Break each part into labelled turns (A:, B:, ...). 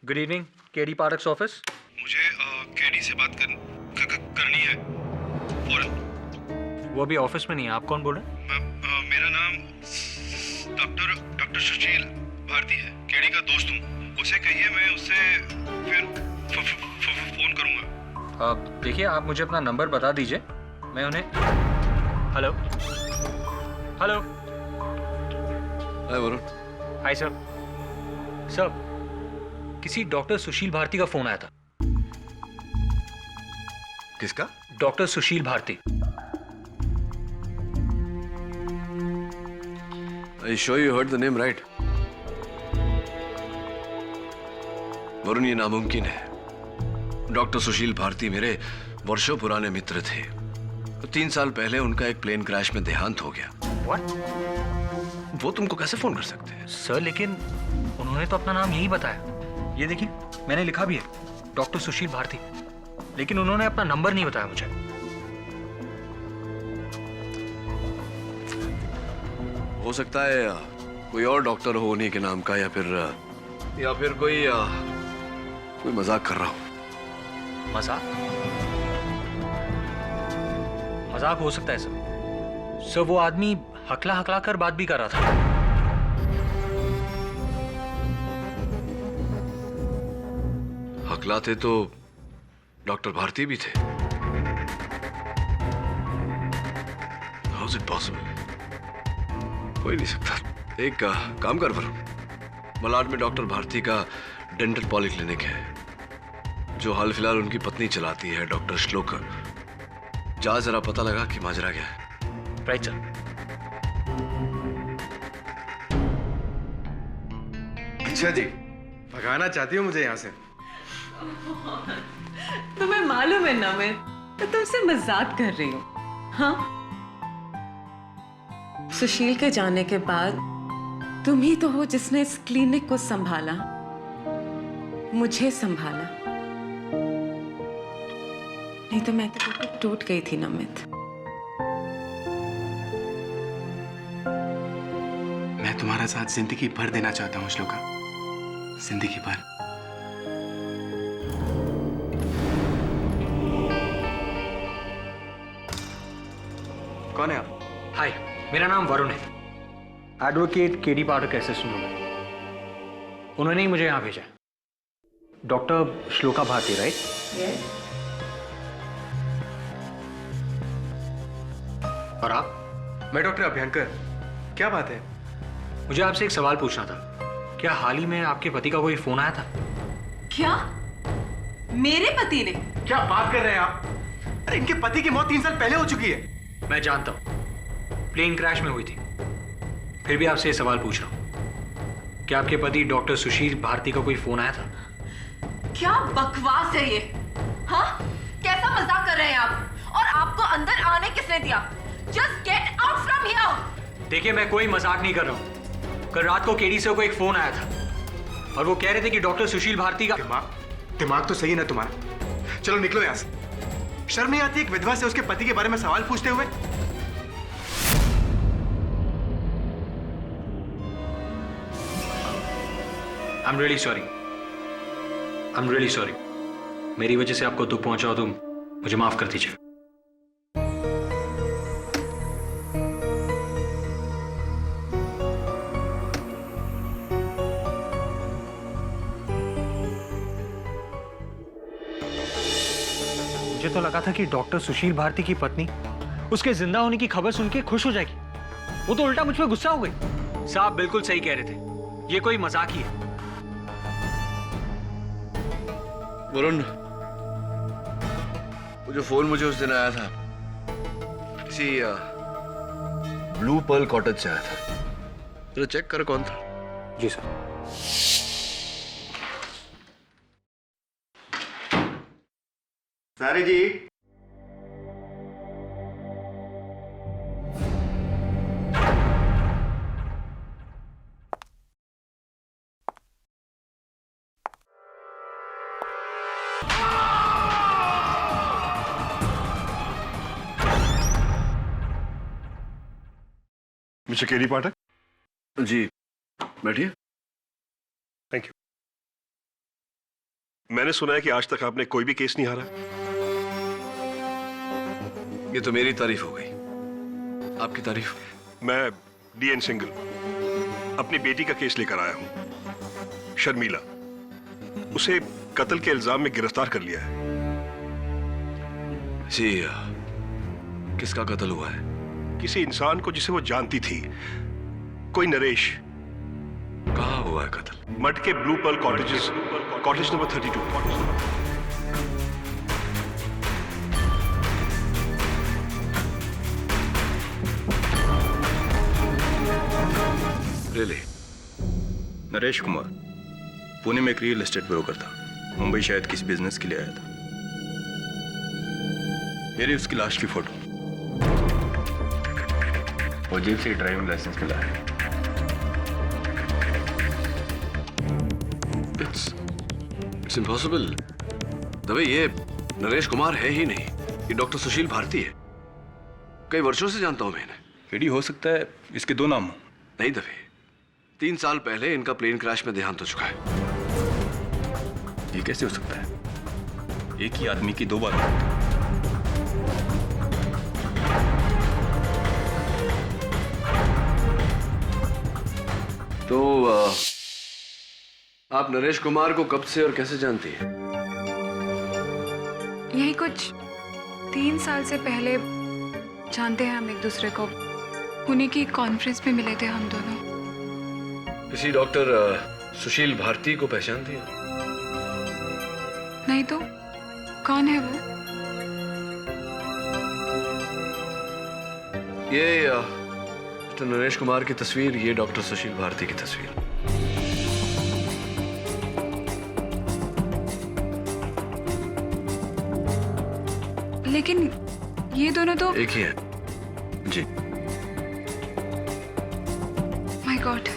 A: Good evening, KD parks office.
B: मुझे KD से बात करनी है फौरन।
A: वो अभी ऑफिस में नहीं है। आप कौन बोल रहे हैं?
B: मेरा नाम डॉक्टर सुशील भारती है। केडी का दोस्त हूँ। उसे कहिए मैं उससे फिर फोन करूँगा।
A: देखिए, आप मुझे अपना नंबर बता दीजिए, मैं उन्हें। Hello hello.
C: Hi Varun.
A: Hi sir. Sir, किसी डॉक्टर सुशील भारती का फोन आया था।
C: किसका?
A: Doctor Sushil Bharti.
C: Are you sure you heard the name right? Varun, ये नामुमकिन है। डॉक्टर सुशील भारती मेरे वर्षों पुराने मित्र थे। 3 साल पहले उनका एक प्लेन क्रैश में देहांत हो गया।
A: व्हाट?
C: वो तुमको कैसे फोन कर सकते हैं?
A: सर, लेकिन उन्होंने तो अपना नाम यही बताया। ये देखिए, मैंने लिखा भी है, डॉक्टर सुशील भारती, लेकिन उन्होंने अपना नंबर नहीं बताया मुझे।
C: हो सकता है कोई और डॉक्टर हो उन्हीं के नाम का, या फिर कोई मजाक कर रहा हो।
A: मजाक? मजाक हो सकता है सर। सर, वो आदमी हकला हकला कर बात भी कर रहा था।
C: हकलाते तो डॉक्टर भारती भी थे। How is it possible? हो ही नहीं सकता। एक काम कर वरुण, मलाड में डॉक्टर भारती का डेंटल पॉलीक्लिनिक है, जो हाल फिलहाल उनकी पत्नी चलाती है, डॉक्टर श्लोका। जा जरा पता लगा कि माजरा क्या है।
A: Right sir.
D: अच्छा जी, भगाना चाहती हो मुझे यहाँ से?
E: तुम्हें मालूम है ना, मैं तो तुमसे मजाक कर रही हूँ। हाँ, सुशील के जाने के बाद तुम ही तो हो जिसने इस क्लिनिक को संभाला, मुझे संभाला। नहीं तो मैं तो टूट गई थी नमित।
D: मैं तुम्हारा साथ जिंदगी भर देना चाहता हूँ श्लोका, जिंदगी भर। कौन है आप?
A: हाय, मेरा नाम वरुण है। एडवोकेट केडी पाठक का असिस्टेंट हूं मैं। उन्होंने ही मुझे यहाँ भेजा। Doctor Shloka Bharti, right? और आप?
D: मैं डॉक्टर अभ्यंकर। क्या बात है?
A: मुझे आपसे एक सवाल पूछना था। क्या हाल ही में आपके पति का कोई फोन आया था?
E: क्या? मेरे पति ने?
D: क्या बात कर रहे हैं आप? अरे इनके पति की मौत 3 साल पहले हो चुकी है।
A: मैं जानता हूं, प्लेन क्रैश में हुई थी। फिर भी आपसे ये सवाल पूछ रहा हूं, क्या आपके पति डॉक्टर सुशील भारती का कोई फोन आया था?
E: क्या बकवास है ये? हाँ, कैसा मजाक कर रहे हैं आप? और आपको अंदर आने किसने दिया? Just get out from here.
A: देखिए, मैं कोई मजाक नहीं कर रहा हूं। कल रात को केडी से को एक फोन आया था और वो कह रहे थे कि डॉक्टर सुशील भारती का।
D: दिमाग तो सही है ना तुम्हारा? चलो निकलो यहाँ से। शर्म नहीं आती एक विधवा से उसके पति के बारे में सवाल पूछते हुए?
A: I'm really sorry. I'm really sorry. मेरी वजह से आपको दुख पहुंचा हो तो मुझे माफ कर दीजिए। मुझे तो लगा था कि डॉक्टर सुशील भारती की पत्नी उसके जिंदा होने की खबर सुन के खुश हो जाएगी। वो तो उल्टा मुझ पे गुस्सा हो गई। साहब बिल्कुल सही कह रहे थे, ये कोई मजाक ही है।
C: वरुण, वो जो फोन मुझे उस दिन आया था, किसी ब्लू पर्ल कॉटेज से आया था। जरा चेक कर कौन था।
A: जी सर।
F: सारी जी,
B: मिस्टर केडी पाठक।
C: जी बैठिए।
B: Thank you. मैंने सुना है कि आज तक आपने कोई भी केस नहीं हारा।
C: ये तो मेरी तारीफ हो गई, आपकी तारीफ?
B: मैं डीएन सिंगल अपनी बेटी का केस लेकर आया हूं, शर्मिला। उसे कत्ल के इल्जाम में गिरफ्तार कर लिया है।
C: जी, किसका कत्ल हुआ है?
B: किसी इंसान को जिसे वो जानती थी, कोई नरेश।
C: कहाँ हुआ है कत्ल?
B: मड के blue pearl cottages, cottage number 32।
C: Really?
F: Naresh Kumar Pune में एक रियल एस्टेट ब्रोकर था। मुंबई शायद किसी बिजनेस के लिए आया था। ये रही उसकी लाश की फोटो। वो जेब से ड्राइविंग लाइसेंस मिला है।
C: It's impossible. दबे, ये नरेश कुमार है ही नहीं, ये डॉक्टर सुशील भारती है। कई वर्षों से जानता हूं मैं इन्हें।
F: एडी, हो सकता है इसके दो नाम हो।
C: नहीं दबे, 3 साल पहले इनका प्लेन क्रैश में देहांत हो चुका है।
F: ये कैसे हो सकता है? एक ही आदमी की दो बार मौत।
C: तो आप नरेश कुमार को कब से और कैसे जानती हैं?
G: यही कुछ 3 साल से पहले जानते हैं हम एक दूसरे को। पुणे की कॉन्फ्रेंस में मिले थे हम दोनों।
C: किसी डॉक्टर सुशील भारती को पहचानती हैं?
G: नहीं तो कौन है वो?
C: ये मिस्टर नरेश कुमार की तस्वीर, ये डॉक्टर सुशील भारती की तस्वीर।
G: लेकिन ये दोनों तो
C: एक ही है।
F: जी।
G: My god.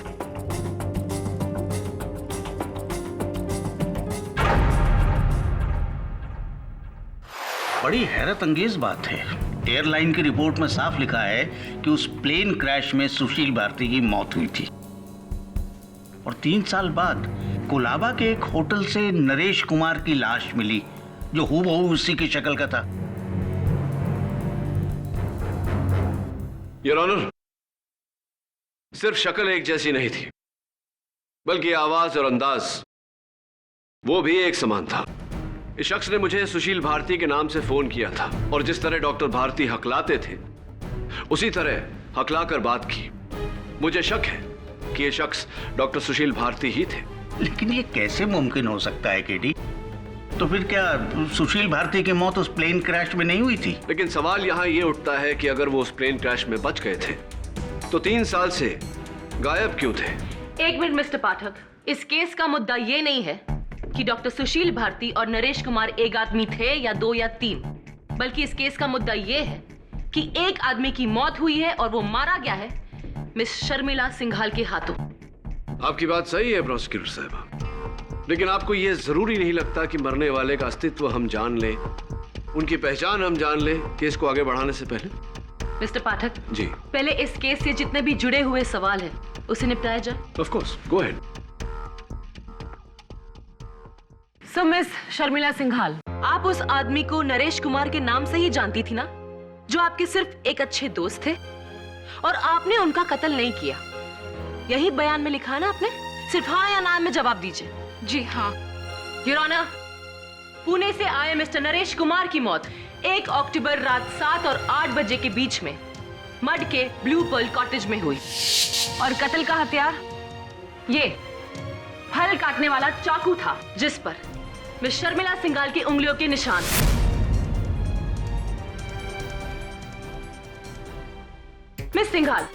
H: बड़ी हैरत अंगेज बात है। एयरलाइन की रिपोर्ट में साफ लिखा है कि उस प्लेन क्रैश में सुशील भारती की मौत हुई थी और 3 साल बाद कोलाबा के एक होटल से नरेश कुमार की लाश मिली, जो हूबहू उसी की शक्ल का था।
C: योर ऑनर, सिर्फ शक्ल एक जैसी नहीं थी, बल्कि आवाज और अंदाज वो भी एक समान था। इस शख्स ने मुझे सुशील भारती के नाम से फोन किया था और जिस तरह डॉक्टर भारती हकलाते थे, उसी तरह हकलाकर बात की। मुझे शक है कि यह शख्स डॉक्टर सुशील भारती ही थे।
H: लेकिन ये कैसे मुमकिन हो सकता है केडी? तो फिर क्या सुशील भारती की मौत उस प्लेन क्रैश में नहीं हुई थी?
C: लेकिन सवाल यहां यह उठता है कि अगर वो उस प्लेन क्रैश में बच गए थे तो 3 साल से गायब क्यों थे?
E: एक मिनट मिस्टर पाठक, इस केस का मुद्दा ये नहीं है कि डॉक्टर सुशील भारती और नरेश कुमार एक आदमी थे या 2 या 3, बल्कि इस केस का मुद्दा ये है कि एक आदमी की मौत हुई है और वो मारा गया है मिस शर्मिला सिंघाल के हाथों।
C: आपकी बात सही है प्रोसिक्यूटर साहब, लेकिन आपको यह जरूरी नहीं लगता कि मरने वाले का अस्तित्व हम जान लें, उनकी पहचान हम जान लें केस को आगे बढ़ाने से पहले?
E: मिस्टर पाठक
C: जी,
E: पहले इस केस से जितने भी जुड़े हुए सवाल हैं उसे निपटाया जाए।
C: Of course, go ahead.
E: So miss Sharmila Singhal, आप उस आदमी को नरेश कुमार के नाम से ही जानती थी ना, जो आपके सिर्फ एक अच्छे दोस्त थे, और आपने उनका कत्ल नहीं किया। यही बयान में लिखा है ना आपने? सिर्फ हाँ या ना में जवाब दीजिए।
G: जी हाँ।
E: योर ऑनर, पुणे से आए मिस्टर नरेश कुमार की मौत 1 अक्टूबर रात 7 और 8 बजे के बीच में मड के ब्लू पर्ल कॉटेज में हुई, और कत्ल का हथियार ये फल काटने वाला चाकू था, जिस पर मिस शर्मिला सिंघाल की उंगलियों के निशान। मिस सिंघाल,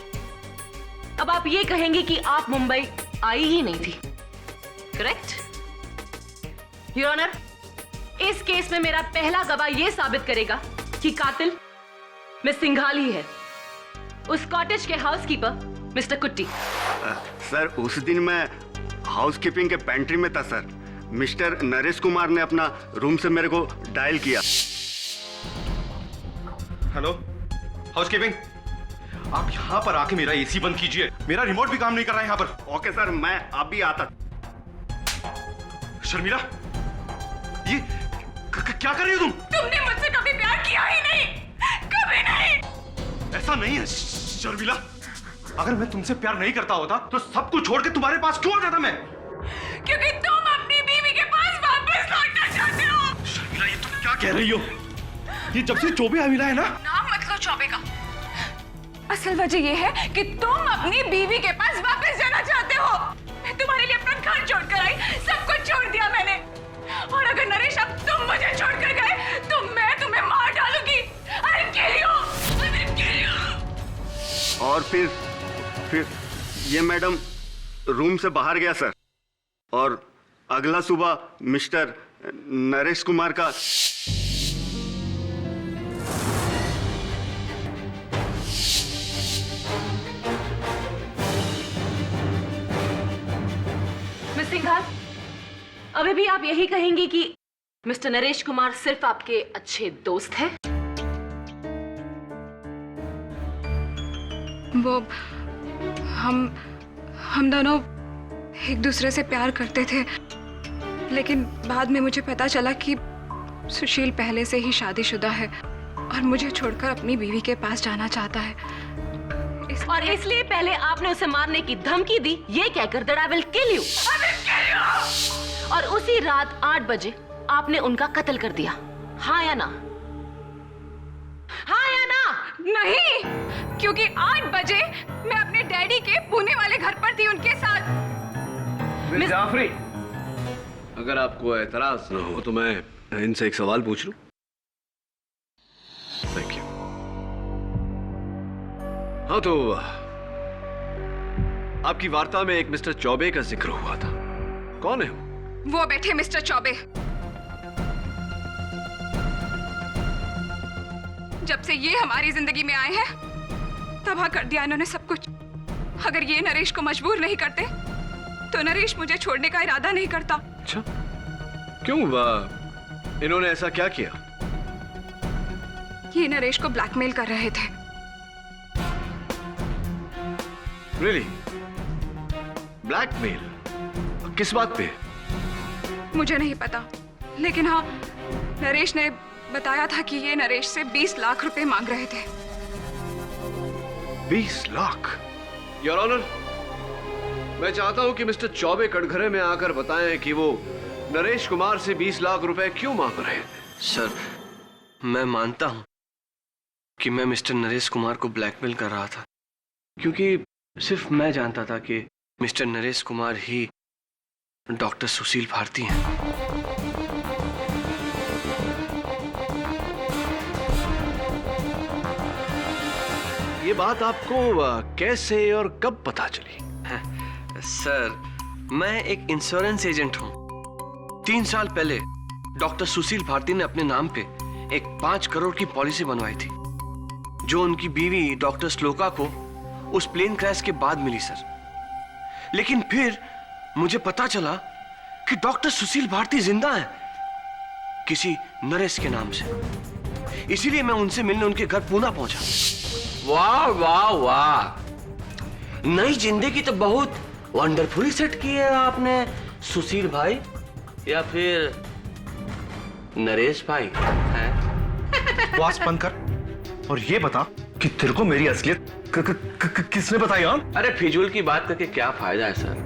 E: अब आप ये कहेंगे कि आप मुंबई आई ही नहीं थी, करेक्ट? योर ऑनर, इस केस में मेरा पहला गवाह यह साबित करेगा कि कातिल मिस सिंघाल ही है, उस कॉटेज के हाउसकीपर मिस्टर कुट्टी।
I: सर, उस दिन मैं हाउसकीपिंग के पेंट्री में था सर। मिस्टर नरेश कुमार ने अपना रूम से मेरे को डायल किया।
D: हेलो हाउसकीपिंग, आप यहाँ पर आके मेरा एसी बंद कीजिए, मेरा रिमोट भी काम नहीं कर रहा है यहाँ पर।
I: ओके सर, मैं अभी आता।
D: शर्मिला, ये क्या कर रही हो तुम?
G: तुमने मुझसे कभी प्यार किया ही नहीं, कभी नहीं।
D: ऐसा नहीं है शर्मिला, अगर मैं तुमसे प्यार नहीं करता होता तो सब कुछ छोड़ के तुम्हारे पास क्यों आ जाता मैं?
G: क्योंकि तुम अपनी बीवी के पास वापस लौटना चाहते हो।
D: शर्मिला, ये तुम क्या कह रही हो? ये जब से चौबे मिला है ना,
G: नाम मत लो चौबे का। असल वजह यह है कि तुम अपनी बीवी के पास वापस जाना चाहते हो। मैं तुम्हारे लिए अपना घर छोड़कर आई, सब कुछ छोड़ दिया मैंने। और अगर नरेश अब तुम मुझे छोड़कर गए तो मैं तुम्हें मार डालूंगी। I'll kill you! I will kill you!
I: और फिर ये मैडम रूम से बाहर गया सर, और अगला सुबह मिस्टर नरेश कुमार का
E: मिस सिंघाल, अभी भी आप यही कहेंगी कि मिस्टर नरेश कुमार सिर्फ आपके अच्छे दोस्त हैं?
G: वो हम दोनों एक दूसरे से प्यार करते थे, लेकिन बाद में मुझे पता चला कि सुशील पहले से ही शादीशुदा है और मुझे छोड़कर अपनी बीवी के पास जाना चाहता है।
E: और इसलिए पहले आपने उसे मारने की धमकी दी, ये कहकर that I will kill you. और उसी रात 8 बजे आपने उनका कत्ल कर दिया, हाँ या ना? हाँ या ना?
G: नहीं, क्योंकि 8 बजे मैं अपने डैडी के पुणे वाले घर पर थी उनके साथ।
C: मिस जाफरी, अगर आपको एतराज न हो तो मैं इनसे एक सवाल पूछ लूं? Thank you. हाँ, तो आपकी वार्ता में एक मिस्टर चौबे का जिक्र हुआ था, कौन है
G: वो बैठे मिस्टर चौबे। जब से ये हमारी जिंदगी में आए हैं, तबाह कर दिया इन्होंने सब कुछ। अगर ये नरेश को मजबूर नहीं करते तो नरेश मुझे छोड़ने का इरादा नहीं करता।
C: अच्छा, क्यों? इन्होंने ऐसा क्या किया?
G: ये नरेश को ब्लैकमेल कर रहे थे।
C: रियली? ब्लैकमेल? किस बात पे?
G: मुझे नहीं पता, लेकिन हाँ, नरेश ने बताया था कि ये नरेश से 20 लाख रुपए मांग रहे थे।
C: 20 लाख? योर ऑनर, मैं चाहता हूं कि मिस्टर चौबे कटघरे में आकर बताएं कि वो नरेश कुमार से 20 लाख रुपए क्यों मांग रहे हैं।
F: सर, मैं मानता हूं कि मैं मिस्टर नरेश कुमार को ब्लैकमेल कर रहा था, क्योंकि सिर्फ मैं जानता था कि मिस्टर नरेश कुमार ही डॉक्टर सुशील भारती हैं।
C: ये बात आपको कैसे और कब पता चली?
F: सर, मैं एक इंश्योरेंस एजेंट हूं। 3 साल पहले डॉक्टर सुशील भारती ने अपने नाम पे एक 5 करोड़ की पॉलिसी बनवाई थी, जो उनकी बीवी डॉक्टर श्लोका को उस प्लेन क्रैश के बाद मिली सर। लेकिन फिर मुझे पता चला कि डॉक्टर सुशील भारती जिंदा हैं, किसी नरेश के नाम से। इसीलिए मैं उनसे मिलने उनके घर पुणे पहुंचा।
J: वाह वाह वाह, नई जिंदगी तो बहुत वंडरफुली सेट की है आपने सुशील भाई, या फिर नरेश भाई हैं?
D: बकवास बंद कर और ये बता कि तेरे को मेरी असलियत किसने बताई?
J: अरे फिजूल की बात करके क्या फायदा है सर?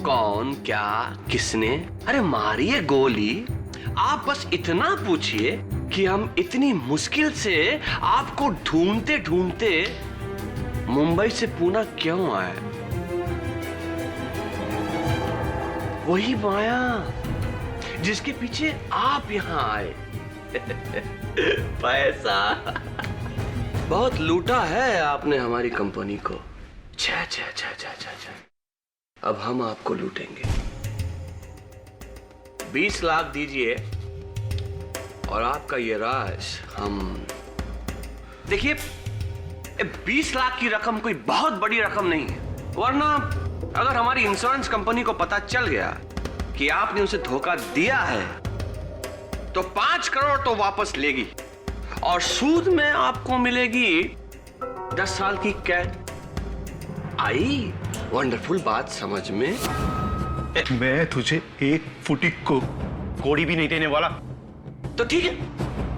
J: कौन, क्या, किसने? अरे मारिए गोली, आप बस इतना पूछिए कि हम इतनी मुश्किल से आपको ढूंढते ढूंढते मुंबई से पुणे क्यों आए? वही माया जिसके पीछे आप यहाँ आए। पैसा। बहुत लूटा है आपने हमारी कंपनी को। छे छे छे छे छे छे। अब हम आपको लूटेंगे। 20 लाख दीजिए और आपका ये राज हम। देखिए, 20 लाख की रकम कोई बहुत बड़ी रकम नहीं है, वरना अगर हमारी इंश्योरेंस कंपनी को पता चल गया कि आपने उसे धोखा दिया है तो 5 करोड़ तो वापस लेगी और सूद में आपको मिलेगी 10 साल की कैद। आई वंडरफुल बात समझ में?
D: मैं तुझे एक फुटिक को कोड़ी भी नहीं देने वाला।
J: तो ठीक है,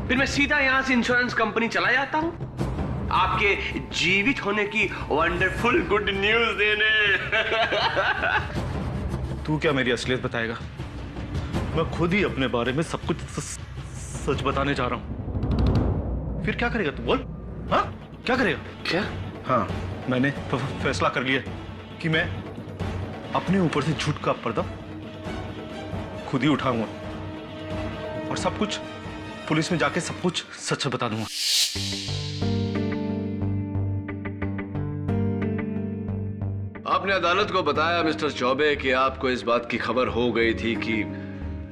J: फिर मैं सीधा यहां से इंश्योरेंस कंपनी चला जाता हूं आपके जीवित होने की वंडरफुल गुड न्यूज देने।
K: तू क्या मेरी असलियत बताएगा? मैं खुद ही अपने बारे में सब कुछ सच बताने जा रहा हूं। फिर क्या करेगा तू? बोल। हाँ, क्या करेगा?
J: क्या?
K: हाँ, मैंने फैसला कर लिया कि मैं अपने ऊपर से झूठ का पर्दा खुद ही उठाऊंगा और सब कुछ पुलिस में जाके सब कुछ सच बता दूंगा।
C: आपने अदालत को बताया मिस्टर चौबे कि आपको इस बात की खबर हो गई थी कि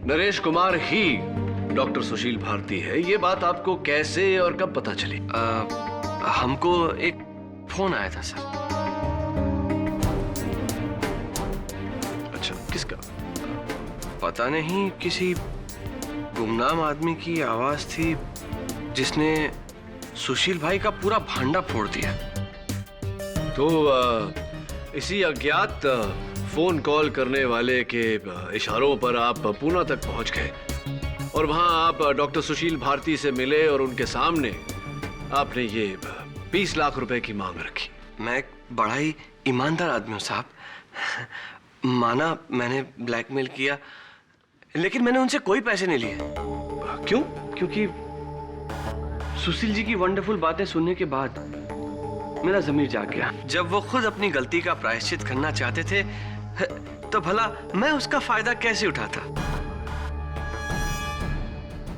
C: नरेश कुमार ही डॉक्टर सुशील भारती है। ये बात आपको कैसे और कब पता चली?
F: हमको एक फोन आया था सर।
C: अच्छा, किसका?
F: पता नहीं, किसी गुमनाम आदमी की आवाज थी जिसने सुशील भाई का पूरा भांडा फोड़ दिया।
C: तो इसी अज्ञात फोन कॉल करने वाले के इशारों पर आप पूना तक पहुंच गए और वहां आप डॉक्टर सुशील भारती से मिले और उनके सामने आपने ये 20 लाख रुपए की मांग रखी।
F: मैं एक बड़ा ही ईमानदार आदमी हूं साहब। माना मैंने ब्लैकमेल किया, लेकिन मैंने उनसे कोई पैसे नहीं लिए।
C: क्यों?
F: क्योंकि सुशील जी की वंडरफुल बातें सुनने के बाद मेरा ज़मीर जाग गया। जब वो खुद अपनी गलती का प्रायश्चित करना चाहते थे, तो भला मैं उसका फायदा कैसे उठाता?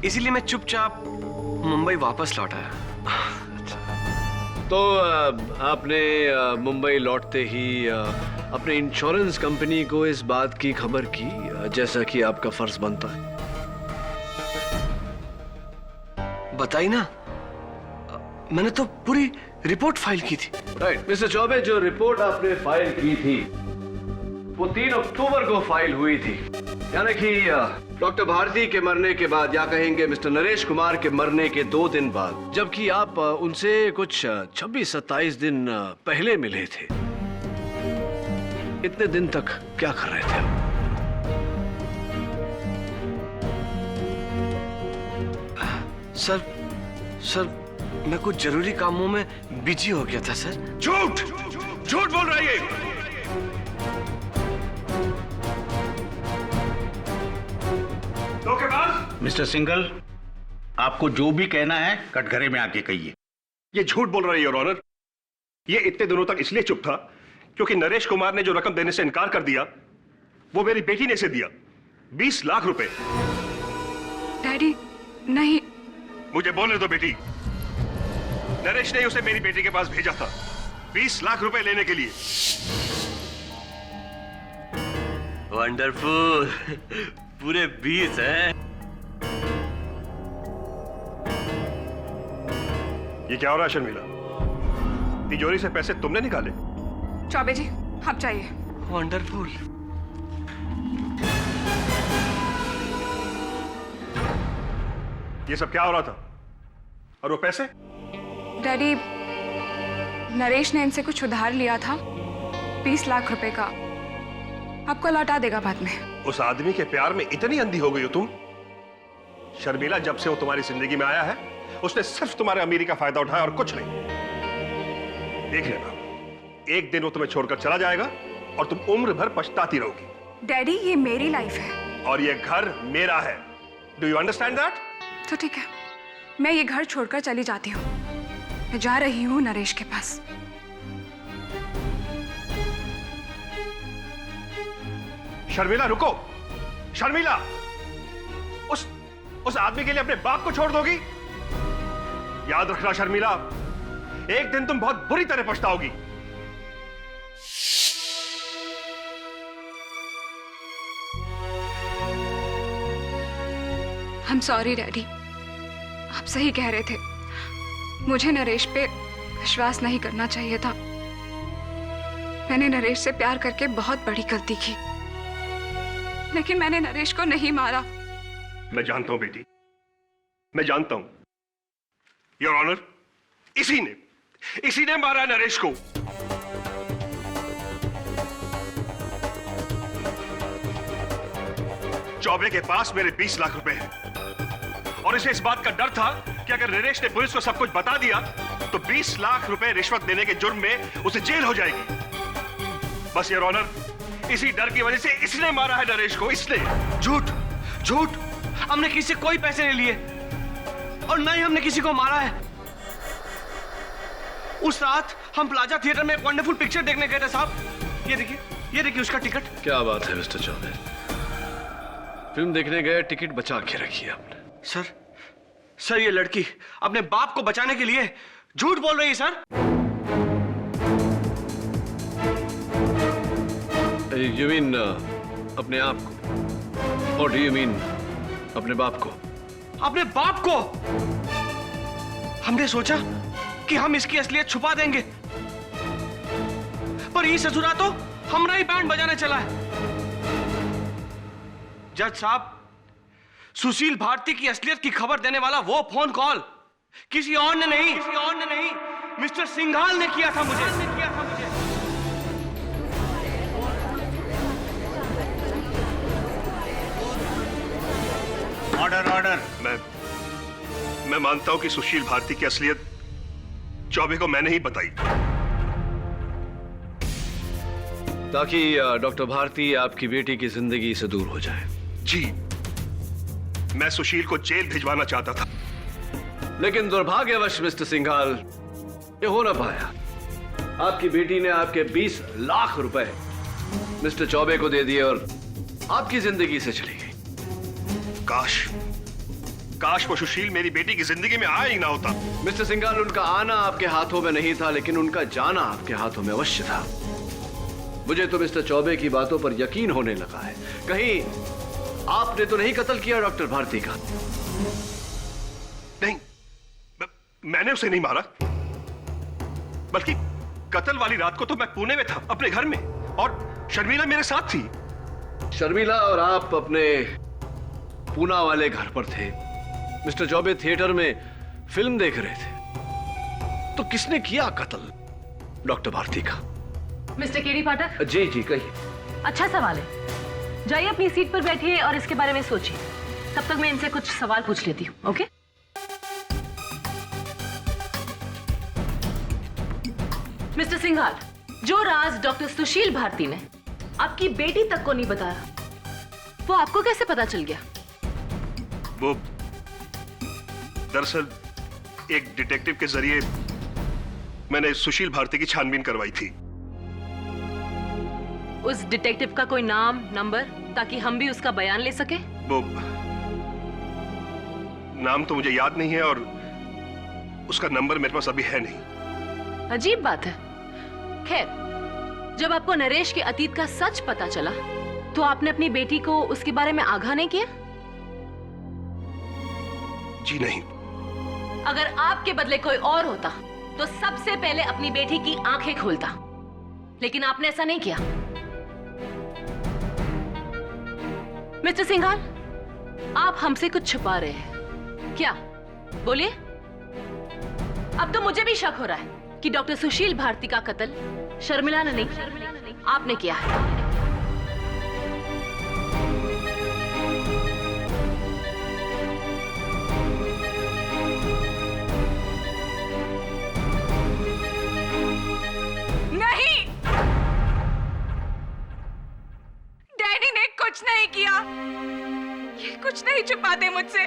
F: इसीलिए मैं चुपचाप मुंबई वापस लौट आया।
C: तो आपने मुंबई लौटते ही अपने इंश्योरेंस कंपनी को इस बात की खबर की, जैसा कि आपका फर्ज बनता है।
F: बताई ना, मैंने तो पूरी रिपोर्ट फाइल की थी।
C: राइट मिस्टर चौबे, जो रिपोर्ट आपने फाइल की थी वो 3 अक्टूबर को फाइल हुई थी, यानी कि डॉक्टर भारती के मरने के बाद, या कहेंगे मिस्टर नरेश कुमार के मरने के 2 दिन बाद, जबकि आप उनसे कुछ 26-27 दिन पहले मिले थे। इतने दिन तक क्या कर रहे थे आप?
F: सर मैं कुछ जरूरी कामों में बिजी हो गया था सर।
B: झूठ झूठ बोल रहा है ये। धोखेबाज।
H: मिस्टर सिंघल, आपको जो भी कहना है कटघरे में आके कहिए।
B: ये झूठ बोल रहा है योर ऑनर। ये इतने दिनों तक इसलिए चुप था क्योंकि नरेश कुमार ने जो रकम देने से इनकार कर दिया वो मेरी बेटी ने इसे दिया, 20 लाख रुपए।
G: डैडी नहीं।
B: मुझे बोलने दो बेटी। नरेश ने उसे मेरी बेटी के पास भेजा था 20 लाख रुपए लेने के लिए।
J: वंडरफुल, पूरे 20 हैं।
B: ये क्या हो रहा है शर्मिला? तिजोरी से पैसे तुमने निकाले?
G: चौबे जी, आप जाइए।
F: वंडरफुल।
B: ये सब क्या हो रहा था? और वो पैसे?
G: डैडी, नरेश ने इनसे कुछ उधार लिया था, 20 लाख रुपए का। आपको लौटा देगा बाद में।
B: उस आदमी के प्यार में इतनी अंधी हो गई हो तुम? शर्मिला, जब से वो तुम्हारी जिंदगी में आया है उसने सिर्फ तुम्हारे अमीरी का फायदा उठाया और कुछ नहीं। देख लेना, एक दिन वो तुम्हें छोड़कर चला जाएगा और तुम उम्र भर पछताती रहोगी।
G: डैडी, ये मेरी लाइफ है
B: और ये घर मेरा है। Do you understand that?
G: तो ठीक है, मैं ये घर छोड़कर चली जाती हूँ। मैं जा रही हूँ नरेश के पास।
B: शर्मिला रुको। शर्मिला, उस आदमी के लिए अपने बाप को छोड़ दोगी? याद रखना शर्मिला, एक दिन तुम बहुत बुरी तरह पछताओगी।
G: I'm sorry डैडी, आप सही कह रहे थे। मुझे नरेश पे विश्वास नहीं करना चाहिए था। मैंने नरेश से प्यार करके बहुत बड़ी गलती की, लेकिन मैंने नरेश को नहीं मारा।
B: मैं जानता हूं बेटी, मैं जानता हूं। योर ऑनर, इसी ने मारा नरेश को। चौबे के पास मेरे 20 लाख रुपए हैं और इसे इस बात का डर था कि अगर नरेश ने पुलिस को सब कुछ बता दिया तो 20 लाख रुपए रिश्वत देने के जुर्म में उसे जेल हो जाएगी। बस योर ऑनर, इसी डर की वजह से इसने मारा है नरेश को, इसने।
F: झूठ झूठ, हमने किसी से कोई पैसे नहीं लिए और न ही हमने किसी को मारा है। उस रात हम प्लाजा थिएटर में एक वंडरफुल पिक्चर देखने गए थे साहब। ये देखिए उसका टिकट।
C: क्या बात है मिस्टर चौबे, फिल्म देखने गए, टिकट बचा के रखी है आपने।
F: सर ये लड़की अपने बाप को बचाने के लिए झूठ बोल रही है सर।
C: यू मीन अपने आप को, और डू यू मीन अपने बाप को?
F: अपने बाप को। हमने सोचा कि हम इसकी असलियत छुपा देंगे, पर ये ससुरा तो हमरा ही बैंड बजाने चला है। जज साहब, सुशील भारती की असलियत की खबर देने वाला वो फोन कॉल किसी और ने नहीं, मिस्टर सिंघाल ने किया था मुझे।
H: Order order.
B: मैं मानता हूं कि सुशील भारती की असलियत चौबे को मैंने ही बताई,
C: ताकि डॉक्टर भारती आपकी बेटी की जिंदगी से दूर हो जाए।
B: जी, मैं सुशील को जेल भिजवाना चाहता था,
C: लेकिन दुर्भाग्यवश मिस्टर सिंघाल ये हो ना पाया। आपकी बेटी ने आपके 20 लाख रुपए मिस्टर चौबे को दे दिए और आपकी जिंदगी से चली गई।
B: काश वो सुशील मेरी बेटी की जिंदगी में आया ही ना होता।
C: मिस्टर सिंघाल, उनका आना आपके हाथों में नहीं था, लेकिन उनका जाना आपके हाथों में अवश्य था। मुझे तो मिस्टर चौबे की बातों पर यकीन होने लगा है। कहीं आपने तो नहीं कत्ल किया डॉक्टर भारती का?
B: नहीं, मैंने उसे नहीं मारा, बल्कि कत्ल वाली रात को तो मैं पुणे में था, अपने घर में, और शर्मिला मेरे साथ थी।
C: शर्मिला और आप अपने पूना वाले घर पर थे। मिस्टर चौबे थिएटर में फिल्म देख रहे थे। तो किसने किया कत्ल डॉक्टर भारती का?
E: मिस्टर केडी पाठक।
C: जी कहिए।
E: अच्छा सवाल है, जाइए अपनी सीट पर बैठिए और इसके बारे में सोचिए। तब तक मैं इनसे कुछ सवाल पूछ लेती हूँ। ओके? मिस्टर सिंघाल, जो राज डॉक्टर सुशील भारती ने आपकी बेटी तक को नहीं बताया, वो आपको कैसे पता चल गया?
B: वो दरअसल एक डिटेक्टिव के जरिए मैंने सुशील भारती की छानबीन करवाई थी।
E: उस डिटेक्टिव का कोई नाम, नंबर, ताकि हम भी उसका बयान ले सके?
B: वो नाम तो मुझे याद नहीं है और उसका नंबर मेरे पास अभी है नहीं।
E: अजीब बात है। खैर, जब आपको नरेश के अतीत का सच पता चला तो आपने अपनी बेटी को उसके बारे में आगाह नहीं किया?
B: जी नहीं।
E: अगर आपके बदले कोई और होता तो सबसे पहले अपनी बेटी की आंखें खोलता, लेकिन आपने ऐसा नहीं किया। मिस्टर सिंघाल, आप हमसे कुछ छुपा रहे हैं क्या? बोलिए। अब तो मुझे भी शक हो रहा है कि डॉक्टर सुशील भारती का कत्ल शर्मिला ने नहीं, आपने किया है।
G: नहीं, डैडी ने कुछ नहीं किया। ये कुछ नहीं छुपाते मुझसे।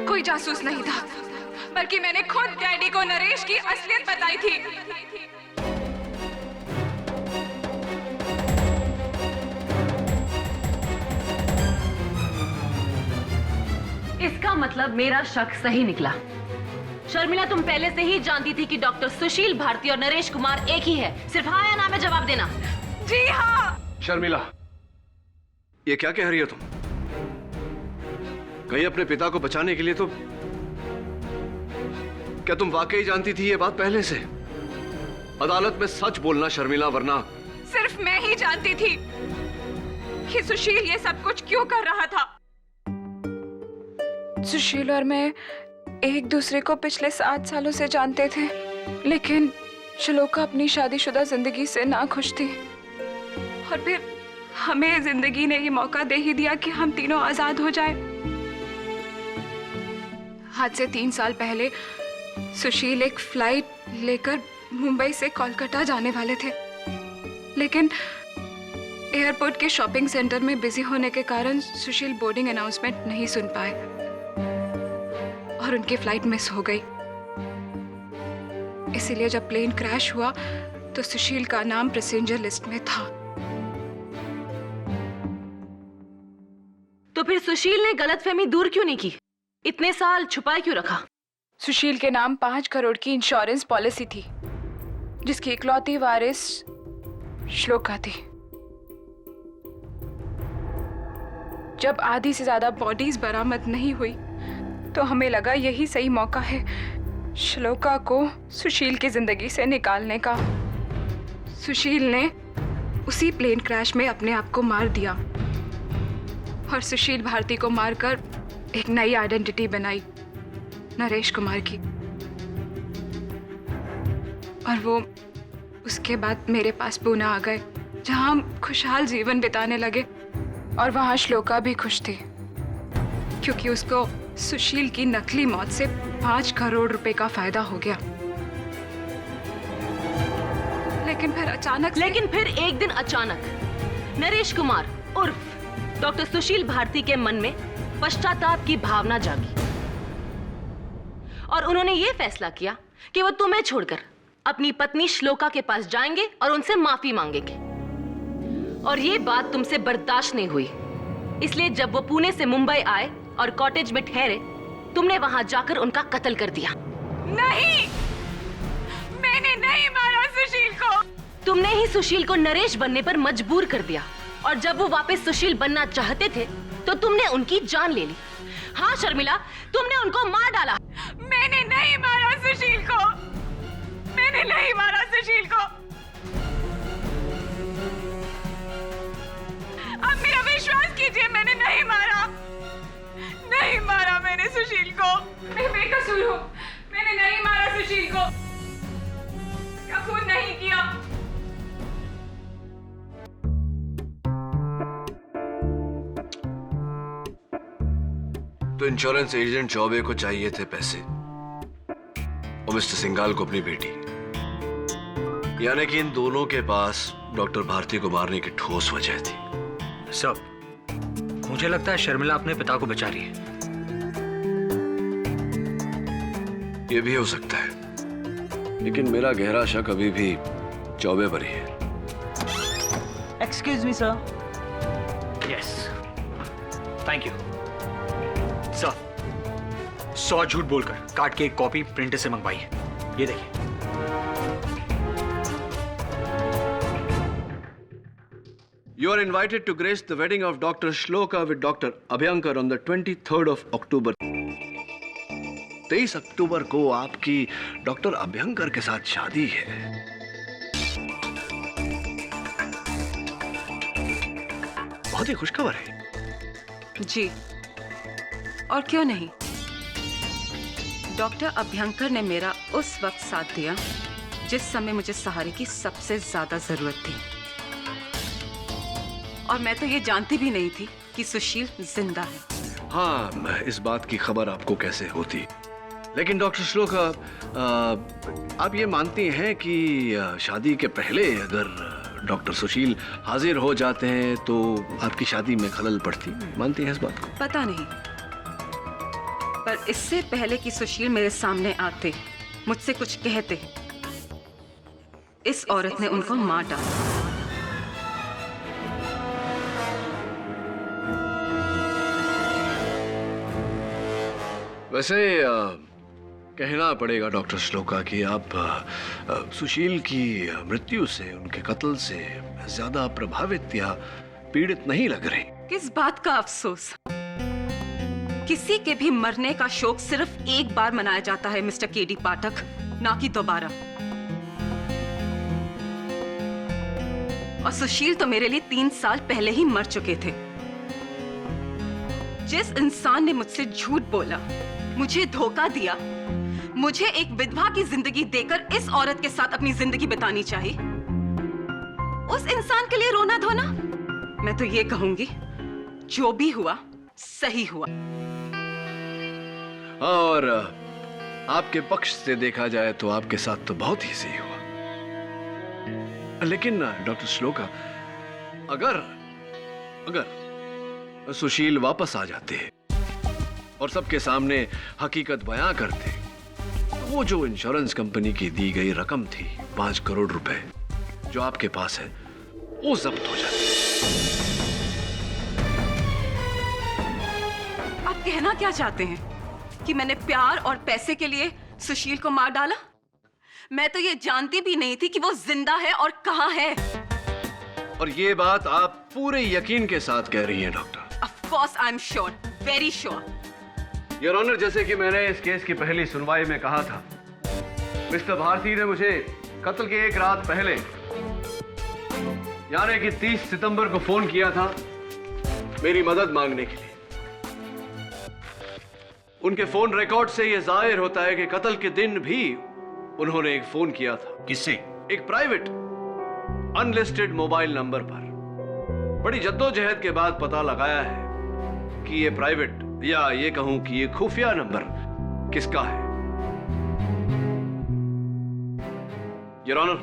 G: कोई जासूस नहीं था, बल्कि मैंने खुद डैडी को नरेश की असलियत बताई थी।
E: इसका मतलब मेरा शक सही निकला। शर्मिला, तुम पहले से ही जानती थी कि डॉक्टर सुशील भारती और नरेश कुमार एक ही है। सिर्फ हाँ या ना में जवाब देना।
G: जी हाँ।
C: शर्मिला, ये क्या कह रही हो तुम? कहीं अपने पिता को बचाने के लिए तो क्या तुम वाकई जानती थी ये बात पहले से? अदालत में सच बोलना शर्मिला, वरना।
G: सिर्फ मैं ही जानती थी कि सुशील ये सब कुछ क्यों कर रहा था। सुशील और मैं एक दूसरे को पिछले 7 सालों से जानते थे, लेकिन श्लोका अपनी शादीशुदा जिंदगी से नाखुश थी। और फिर हमें जिंदगी ने ये मौका दे ही दिया कि हम तीनों आजाद हो जाए। आज से 3 साल पहले सुशील एक फ्लाइट लेकर मुंबई से कोलकाता जाने वाले थे, लेकिन एयरपोर्ट के शॉपिंग सेंटर में बिजी होने के कारण सुशील बोर्डिंग अनाउंसमेंट नहीं सुन पाए और उनकी फ्लाइट मिस हो गई। इसीलिए जब प्लेन क्रैश हुआ तो सुशील का नाम पैसेंजर लिस्ट में था।
E: तो फिर सुशील ने गलतफहमी दूर क्यों नहीं की? इतने साल छुपाए क्यों रखा?
G: सुशील के नाम 5 करोड़ की इंश्योरेंस पॉलिसी थी, जिसकी इकलौती वारिस श्लोका थी। जब आधी से ज्यादा बॉडीज बरामद नहीं हुई तो हमें लगा यही सही मौका है श्लोका को सुशील की जिंदगी से निकालने का। सुशील ने उसी प्लेन क्रैश में अपने आप को मार दिया और सुशील भारती को मारकर एक नई आइडेंटिटी बनाई, नरेश कुमार की। और वो उसके बाद मेरे पास पुणे आ गए, जहां हम खुशहाल जीवन बिताने लगे। और वहां श्लोका भी खुश थी, क्योंकि उसको सुशील की नकली मौत से 5 करोड़ रुपए का फायदा हो गया। लेकिन फिर
E: एक दिन अचानक नरेश कुमार उर्फ डॉक्टर सुशील भारती के मन में पश्चाताप की भावना जागी और उन्होंने ये फैसला किया कि वो तुम्हें छोड़कर अपनी पत्नी श्लोका के पास जाएंगे और उनसे माफी मांगेंगे। और ये बात तुमसे बर्दाश्त नहीं हुई, इसलिए जब वो पुणे से मुंबई आए और कॉटेज में ठहरे, तुमने वहां जाकर उनका कत्ल कर दिया।
G: नहीं, मैंने नहीं मारा सुशील को।
E: तुमने ही सुशील को नरेश बनने पर मजबूर कर दिया, और जब वो वापस सुशील बनना चाहते थे तो तुमने उनकी जान ले ली। हाँ शर्मिला, तुमने उनको मार डाला।
G: मैंने नहीं मारा सुशील को, मैंने नहीं मारा सुशील को। अब मेरा विश्वास कीजिए, मैंने नहीं मारा, नहीं मारा मैंने सुशील को। मैं बेकसूर हूँ, मैंने नहीं मारा सुशील को, कसूर नहीं किया।
C: तो इंश्योरेंस एजेंट चौबे को चाहिए थे पैसे और मिस्टर सिंघाल को अपनी बेटी, यानी कि इन दोनों के पास डॉक्टर भारती को मारने की ठोस वजह थी।
A: सब मुझे लगता है शर्मिला अपने पिता को बचा रही है।
C: यह भी हो सकता है, लेकिन मेरा गहरा शक अभी भी चौबे पर ही है।
A: Excuse me sir. Yes, thank you sir. 100 झूठ बोलकर काट के एक कॉपी प्रिंटर से मंगवाई है, ये देखिए।
C: You are invited to grace the wedding of Dr. Shloka with Dr. Abhyankar on the 23rd of October. 23 अक्टूबर को आपकी डॉक्टर अभ्यंकर के साथ शादी है। बहुत ही खुशखबर है।
L: जी, और क्यों नहीं। डॉक्टर अभ्यंकर ने मेरा उस वक्त साथ दिया जिस समय मुझे सहारे की सबसे ज्यादा जरूरत थी, और मैं तो ये जानती भी नहीं थी कि सुशील जिंदा है।
C: हाँ, इस बात की खबर आपको कैसे होती? लेकिन डॉक्टर श्लोका, आप ये मानती हैं कि शादी के पहले अगर डॉक्टर सुशील हाजिर हो जाते हैं तो आपकी शादी में खलल पड़ती? मानती हैं इस बात को?
L: पता नहीं, पर इससे पहले कि सुशील मेरे सामने आते, मुझसे कुछ कहते, इस औरत ने उनको मार डाला।
C: वैसे कहना पड़ेगा डॉक्टर श्लोका कि आप सुशील की मृत्यु से, उनके कत्ल से ज्यादा प्रभावित या पीड़ित नहीं लग रहे।
L: किस बात का अफसोस? किसी के भी मरने का शोक सिर्फ एक बार मनाया जाता है मिस्टर केडी पाठक, ना कि दोबारा। और सुशील तो मेरे लिए 3 साल पहले ही मर चुके थे। जिस इंसान ने मुझसे झूठ बोला, मुझे धोखा दिया, मुझे एक विधवा की जिंदगी देकर इस औरत के साथ अपनी जिंदगी बितानी चाहिए, उस इंसान के लिए रोना धोना मैं तो ये कहूंगी, जो भी हुआ सही हुआ।
C: और आपके पक्ष से देखा जाए तो आपके साथ तो बहुत ही सही हुआ। लेकिन डॉक्टर श्लोका, अगर सुशील वापस आ जाते और सबके सामने हकीकत बयां करते, तो वो जो इंश्योरेंस कंपनी की दी गई रकम थी 5 करोड़ रुपए जो आपके पास है, वो जब्त हो जाती।
L: आप कहना क्या चाहते हैं कि मैंने प्यार और पैसे के लिए सुशील को मार डाला? मैं तो ये जानती भी नहीं थी कि वो जिंदा है और कहां है।
C: और ये बात आप पूरे यकीन के साथ कह रही हैं doctor?
L: Of course I'm sure, very sure.
C: Your honour, जैसे कि मैंने इस केस की पहली सुनवाई में कहा था, मिस्टर भारती ने मुझे कत्ल के एक रात पहले, यानी कि 30 सितंबर को फोन किया था मेरी मदद मांगने के लिए। उनके फोन रिकॉर्ड से यह जाहिर होता है कि कत्ल के दिन भी उन्होंने एक फोन किया था।
H: किससे?
C: एक प्राइवेट अनलिस्टेड मोबाइल नंबर पर। बड़ी जद्दोजहद के बाद पता लगाया है कि ये प्राइवेट, या ये कहूं कि ये खुफिया नंबर किसका है। योर ऑनर,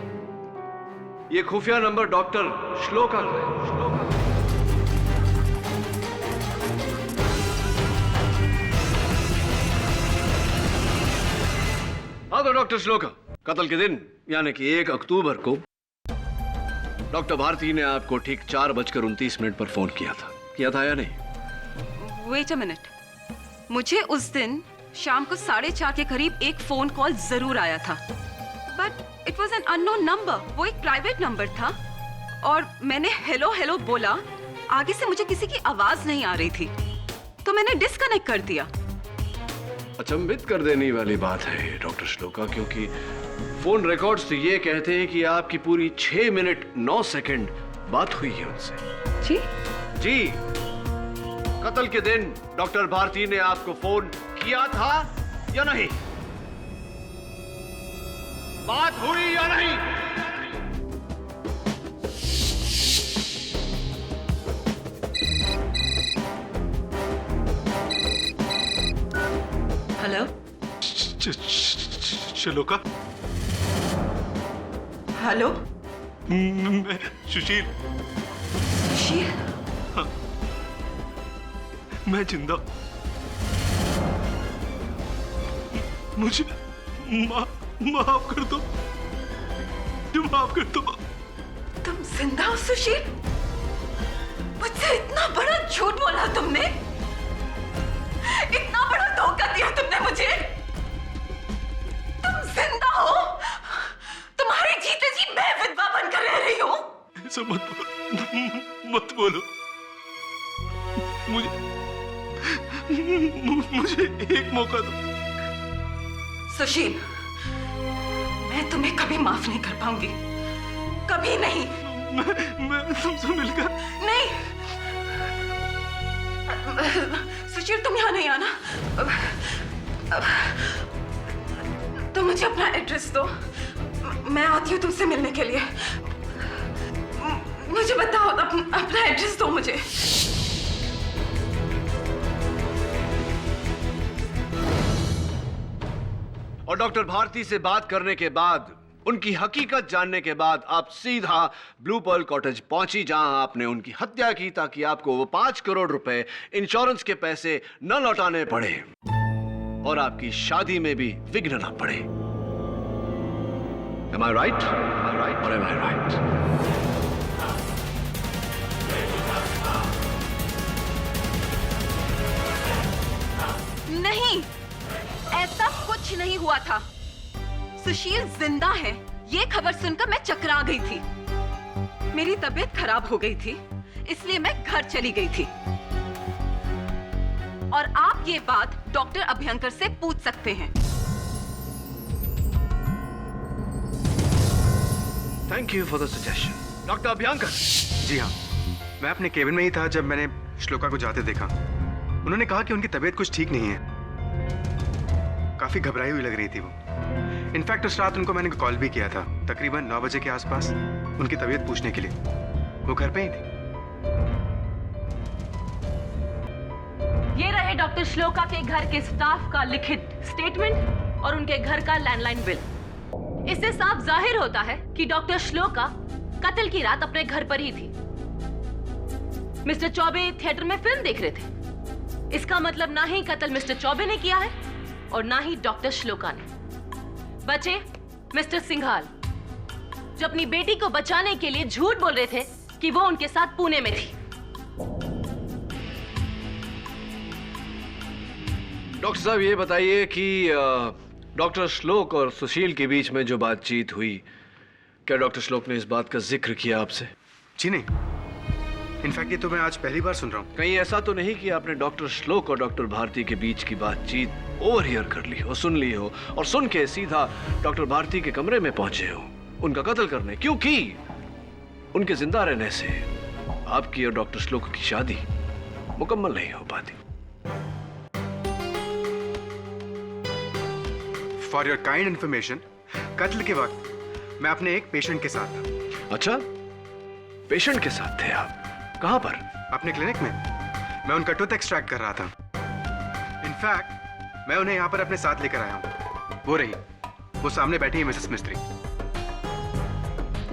C: ये खुफिया नंबर डॉक्टर श्लोका का है। श्लोका। हाँ तो डॉक्टर श्लोका, कत्ल के दिन यानी कि 1 अक्टूबर को डॉक्टर भारती ने आपको ठीक 4:29 पर फोन किया था या नहीं?
L: वेट अ मिनट, मुझे उस दिन शाम को 4:30 के करीब एक फोन कॉल जरूर आया था, but it was an unknown number. वो एक प्राइवेट नंबर था और मैंने हेलो हेलो बोला, आगे से मुझे किसी की आवाज नहीं आ रही थी, तो मैंने डिस्कनेक्ट कर दिया।
C: अचंभित कर देने वाली बात है डॉक्टर श्लोका, क्योंकि फोन रिकॉर्ड्स तो ये कहते हैं कि आपकी पूरी 6 मिनट 9 सेकंड बात हुई है उनसे।
L: जी
C: जी, कत्ल के दिन डॉक्टर भारती ने आपको फोन किया था या नहीं? बात हुई या नहीं?
L: हेलो
K: श्लोका,
L: हेलो,
K: मैं सुशील।
L: सुशील?
K: हाँ, मैं जिंदा। मुझे माफ कर दो, माफ कर दो।
L: तुम जिंदा हो सुशील? मुझसे इतना बड़ा झूठ बोला तुमने, इतना बड़ा धोखा दिया तुमने मुझे। तुम जिंदा हो? तुम्हारे जीते जी मैं विधवा बनकर रह रही हूं?
K: ऐसा मत बोलो। मुझे एक मौका दो।
L: सुशील, मैं तुम्हें कभी माफ नहीं कर पाऊंगी, कभी नहीं।
K: मैं तुमसे मिलकर
L: नहीं सुशील, तुम यहाँ नहीं आना। तुम मुझे अपना एड्रेस दो, मैं आती हूँ तुमसे मिलने के लिए। मुझे बताओ, अपना एड्रेस दो मुझे।
C: और डॉक्टर भारती से बात करने के बाद, उनकी हकीकत जानने के बाद आप सीधा ब्लू पर्ल कॉटेज पहुंची, जहां आपने उनकी हत्या की ताकि आपको वो 5 करोड़ रुपए इंश्योरेंस के पैसे न लौटाने पड़े और आपकी शादी में भी विघ्न न पड़े। Am I right? Or am I right?
L: नहीं, ऐसा कुछ नहीं हुआ था। सुशील जिंदा है, ये खबर सुनकर मैं चकरा गई थी। मेरी तबीयत खराब हो गई थी, इसलिए मैं घर चली गई थी। और आप ये बात डॉक्टर अभ्यंकर से पूछ सकते हैं।
C: Thank you for the suggestion, doctor Abhyankar.
D: जी हाँ, मैं अपने केबिन में ही था जब मैंने श्लोका को जाते देखा। उन्होंने कहा कि उनकी तबीयत कुछ ठीक नहीं है, काफी घबराई हुई लग रही थी वो। इनफैक्ट उस रात उनको मैंने कॉल भी किया था, तकरीबन 9 बजे के आसपास, उनकी तबीयत पूछने के लिए। वो घर पे ही थी।
E: ये रहे डॉक्टर श्लोका के घर के स्टाफ का लिखित स्टेटमेंट और उनके घर का लैंडलाइन बिल। इससे साफ जाहिर होता है कि डॉक्टर श्लोका कत्ल की रात अपने घर पर ही थी। मिस्टर चौबे थिएटर में फिल्म देख रहे थे। इसका मतलब ना ही कत्ल मिस्टर चौबे ने किया है और ना ही डॉक्टर श्लोका ने। बचे मिस्टर सिंघाल, जो अपनी बेटी को बचाने के लिए झूठ बोल रहे थे कि वो उनके साथ पुणे में थी।
C: डॉक्टर साहब ये बताइए कि डॉक्टर श्लोक और सुशील के बीच में जो बातचीत हुई, क्या डॉक्टर श्लोक ने इस बात का जिक्र किया आपसे?
D: जी नहीं, इनफैक्ट ये तो मैं आज पहली बार सुन रहा हूँ।
C: कहीं ऐसा तो नहीं कि आपने डॉक्टर श्लोक और डॉक्टर भारती के बीच की बातचीत ओवरहियर कर ली हो, सुन ली हो और सुन के सीधा डॉक्टर भारती के कमरे में पहुंचे हो उनका कत्ल करने, क्योंकि उनके जिंदा रहने से आपकी और डॉक्टर श्लोक की शादी मुकम्मल नहीं हो पाती।
D: फॉर योर काइंड इन्फॉर्मेशन, कत्ल के वक्त मैं अपने एक पेशेंट के साथ था।
C: अच्छा, पेशेंट के साथ थे आप? कहां पर?
D: अपने क्लिनिक में। मैं उनका टूथ एक्सट्रैक्ट कर रहा था। इनफैक्ट मैं उन्हें यहाँ पर अपने साथ लेकर आया हूँ। वो रही, वो सामने बैठी है मिसेस मिस्त्री।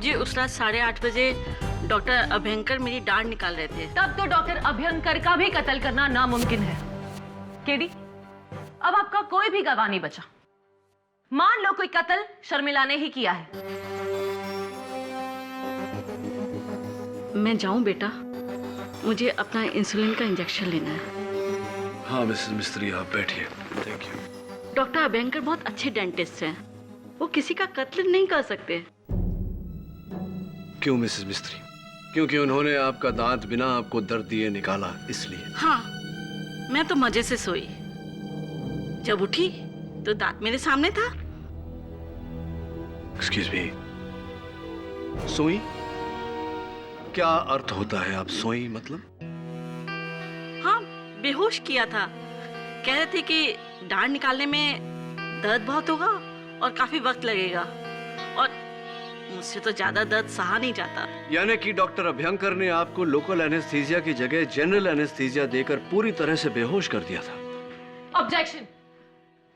M: जी उस रात 8:30 बजे डॉक्टर अभयंकर मेरी डांड निकाल रहे थे।
E: तब तो डॉक्टर अभयंकर का भी कत्ल करना नामुमकिन है। केडी, अब आपका कोई भी गवाह नहीं बचा। मान लो कोई कत्ल शर्मिला ने ही किया है।
M: मैं जाऊं बेटा? मुझे अपना इंसुलिन का इंजेक्शन लेना है।
C: हाँ मिसेस मिस्त्री, आप बैठिए। Thank you.
M: डॉक्टर अभयंकर बहुत अच्छे डेंटिस्ट हैं। वो किसी का कत्ल नहीं कर सकते।
C: क्यों मिसेस मिस्त्री? क्योंकि उन्होंने आपका दांत बिना आपको दर्द दिए निकाला, इसलिए?
M: हाँ, मैं तो मजे से सोई। जब उठी तो दांत मेरे सामने था।
C: एक्सक्यूज मी, सोई? क्या अर्थ होता है आप सोई मतलब?
M: हाँ, बेहोश किया था। कह रहे थे कि डांड निकालने में दर्द बहुत होगा और काफी वक्त लगेगा और मुझसे तो ज्यादा दर्द सहा नहीं जाता।
C: यानी कि डॉक्टर अभयंकर ने आपको लोकल एनेस्थीसिया की जगह जनरल एनेस्थीसिया देकर पूरी तरह से बेहोश कर दिया था।
E: ऑब्जेक्शन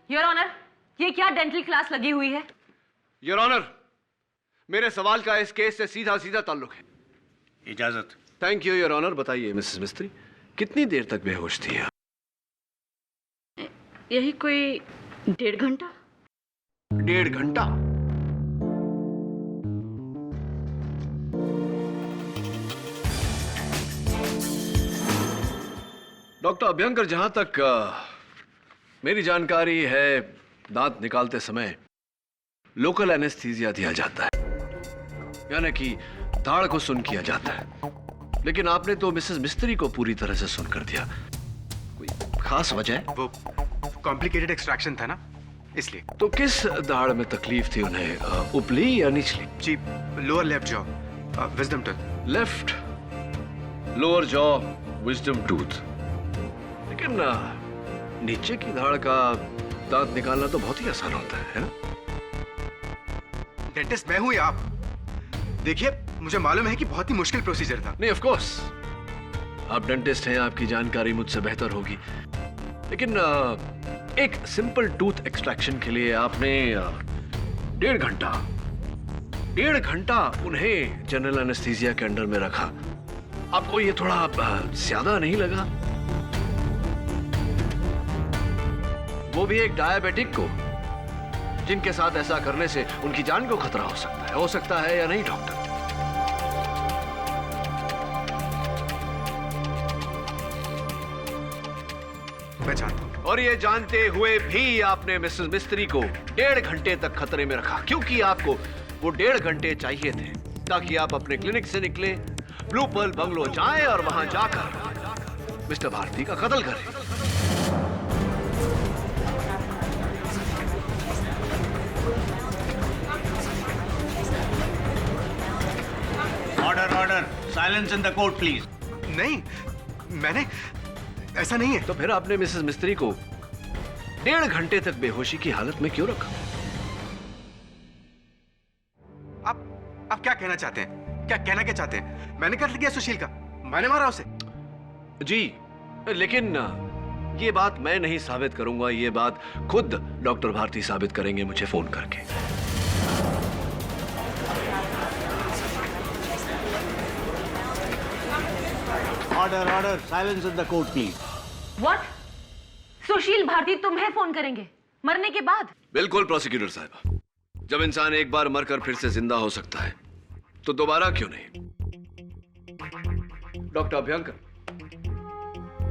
E: योर ऑनर, ये क्या डेंटल क्लास लगी हुई है?
C: योर ऑनर, मेरे सवाल का इस केस से सीधा सीधा ताल्लुक है।
H: इजाजत।
C: Thank you your honour. बताइए मिसेस मिस्त्री, कितनी देर तक बेहोश थी आप?
M: यही कोई 1.5 घंटा।
C: 1.5 घंटा? डॉक्टर अभयंकर, जहां तक मेरी जानकारी है, दांत निकालते समय लोकल एनेस्थीसिया दिया जाता है, यानी कि दाढ़ को सुन किया जाता है। लेकिन आपने तो मिसेस मिस्त्री को पूरी तरह से सुन कर दिया। कोई खास वजह?
D: वो कॉम्प्लिकेटेड एक्सट्रैक्शन था ना, इसलिए।
C: तो किस दाढ़ में तकलीफ थी उन्हें, ऊपरी या निचली?
D: जी, lower left jaw, wisdom tooth.
C: Left lower jaw, wisdom tooth. लेकिन नीचे की दाढ़ का दांत निकालना तो बहुत ही आसान होता है ना?
D: डेंटिस्ट मैं हूं या आप? देखिए, मुझे मालूम है कि बहुत ही मुश्किल प्रोसीजर था।
C: नहीं, ऑफ कोर्स आप डेंटिस्ट हैं, आपकी जानकारी मुझसे बेहतर होगी। लेकिन एक सिंपल टूथ एक्सट्रैक्शन के लिए आपने 1.5 घंटा उन्हें जनरल एनेस्थीसिया के अंडर में रखा। आपको ये थोड़ा ज्यादा नहीं लगा? वो भी एक डायबिटिक को, जिनके साथ ऐसा करने से उनकी जान को खतरा हो सकता है या नहीं डॉक्टर?
D: मैं जानता हूं।
C: और ये जानते हुए भी आपने मिसेस मिस्त्री को 1.5 घंटे तक खतरे में रखा, क्योंकि आपको वो 1.5 घंटे चाहिए थे ताकि आप अपने क्लिनिक से निकले, ब्लू पर्ल बंगलो जाएं और वहां जाकर मिस्टर भारती का कत्ल करें।
H: Order, silence in the court please.
D: नहीं, मैंने ऐसा नहीं है।
C: तो फिर आपने मिसेस मिस्त्री को 1.5 घंटे तक बेहोशी की हालत में क्यों रखा?
D: आप क्या कहना चाहते हैं? क्या चाहते हैं? मैंने कत्ल किया सुशील का, मैंने मारा उसे।
C: जी, लेकिन ये बात मैं नहीं साबित करूंगा, ये बात खुद डॉक्टर भारती साबित करेंगे मुझे फोन करके।
H: Order order, silence in the court please.
E: What? Sushil Bharti तुम्हें फोन करेंगे मरने के बाद?
C: बिल्कुल प्रोसिक्यूटर साहब, जब इंसान एक बार मरकर फिर से जिंदा हो सकता है तो दोबारा क्यों नहीं? डॉक्टर अभ्यंकर,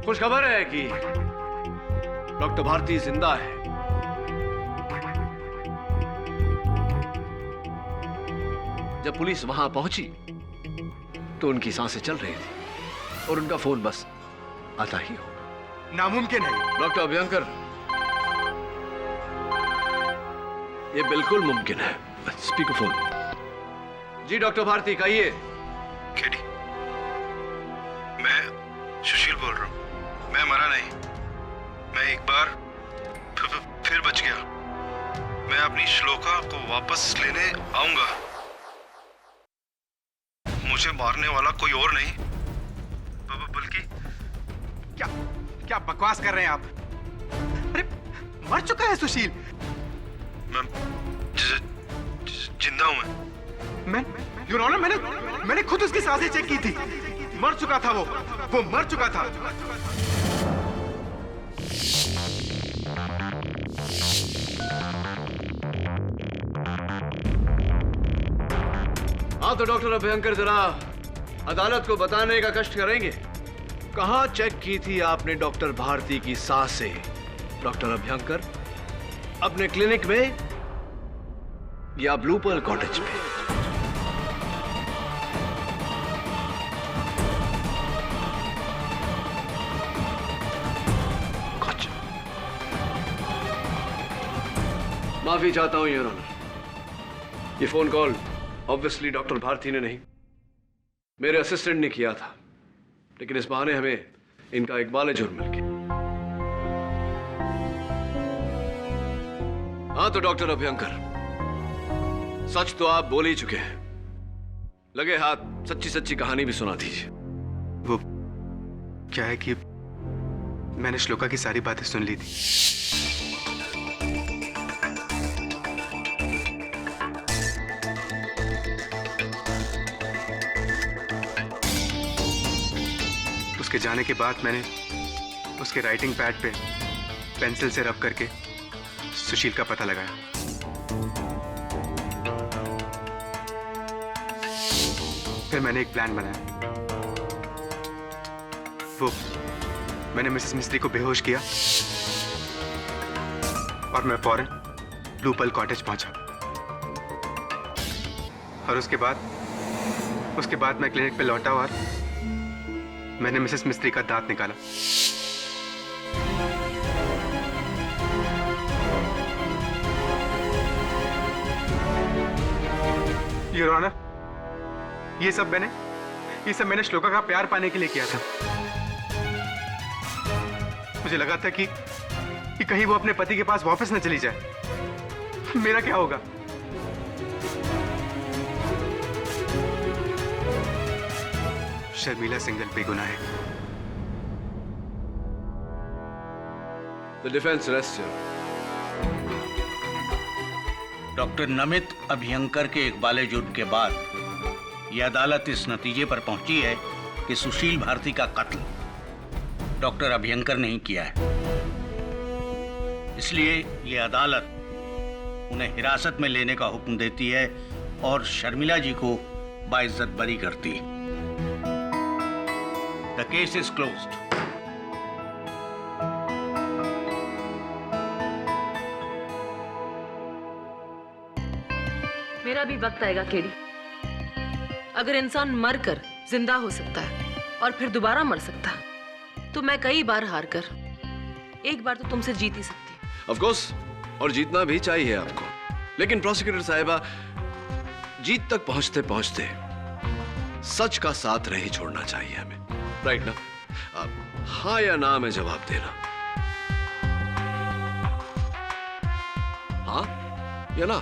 C: खुश खबर है कि डॉक्टर भारती जिंदा है। जब पुलिस वहां पहुंची तो उनकी सांसें चल रही थी और उनका फोन बस आता ही होगा।
D: नामुमकिन है
C: डॉक्टर अभ्यंकर, ये बिल्कुल मुमकिन है। Speaker phone. जी डॉक्टर भारती, कहिए।
D: केडी, मैं सुशील बोल रहा हूँ। मैं मरा नहीं, मैं एक बार फिर बच गया। मैं अपनी श्लोका को वापस लेने आऊंगा। मुझे मारने वाला कोई और नहीं बल्कि क्या बकवास कर रहे हैं आप? अरे मर चुका है सुशील। मैं जिंदा हूं। मैं योर ऑनर, मैंने खुद उसकी सांसें चेक की थी। मर चुका था वो मर चुका था।
C: हाँ तो डॉक्टर अभ्यंकर, जरा अदालत को बताने का कष्ट करेंगे, कहां चेक की थी आपने डॉक्टर भारती की सांसें? डॉक्टर अभ्यंकर, अपने क्लिनिक में या ब्लू पर्ल कॉटेज में? माफी चाहता हूं योर ऑनर, ये phone call obviously doctor Bharti ने नहीं, मेरे असिस्टेंट ने किया था, लेकिन इस बहाने हमें इनका इकबाल जुर्म मिल गया। हाँ तो डॉक्टर अभ्यंकर, सच तो आप बोल ही चुके हैं, लगे हाथ सच्ची सच्ची कहानी भी सुना दीजिए।
D: वो क्या है कि मैंने श्लोका की सारी बातें सुन ली थी। उसके जाने के बाद मैंने उसके राइटिंग पैड पे पेंसिल से रब करके सुशील का पता लगाया। फिर मैंने एक प्लान बनाया। मैंने मिसेस मिस्त्री को बेहोश किया और मैं फौरन ब्लू पर्ल कॉटेज पहुंचा। और उसके बाद मैं क्लिनिक पे लौटा और मैंने मिसेस मिस्त्री का दांत निकाला। योर ऑनर, ये सब मैंने श्लोका का प्यार पाने के लिए किया था। मुझे लगा था कि कहीं वो अपने पति के पास वापस न चली जाए। मेरा क्या होगा? शर्मिला सिंघल बेगुनाह है।
C: The defense rests here.
H: Doctor Namit Abhyankar के इकबाल जुर्म के बाद यह अदालत इस नतीजे पर पहुंची है कि सुशील भारती का कत्ल डॉक्टर अभ्यंकर ने ही किया है। इसलिए यह अदालत उन्हें हिरासत में लेने का हुक्म देती है और शर्मिला जी को बाइज्जत बरी करती है। The case is closed.
E: मेरा भी वक्त आएगा केडी। अगर इंसान मरकर जिंदा हो सकता है और फिर दोबारा मर सकता है, तो मैं कई बार हार कर एक बार तो तुमसे जीत ही सकती।
C: Of course, और जीतना भी चाहिए आपको, लेकिन प्रोसिक्यूटर साहिबा, जीत तक पहुंचते पहुंचते सच का साथ नहीं छोड़ना चाहिए हमें, राइट ना? हाँ या ना में जवाब देना। हाँ या ना?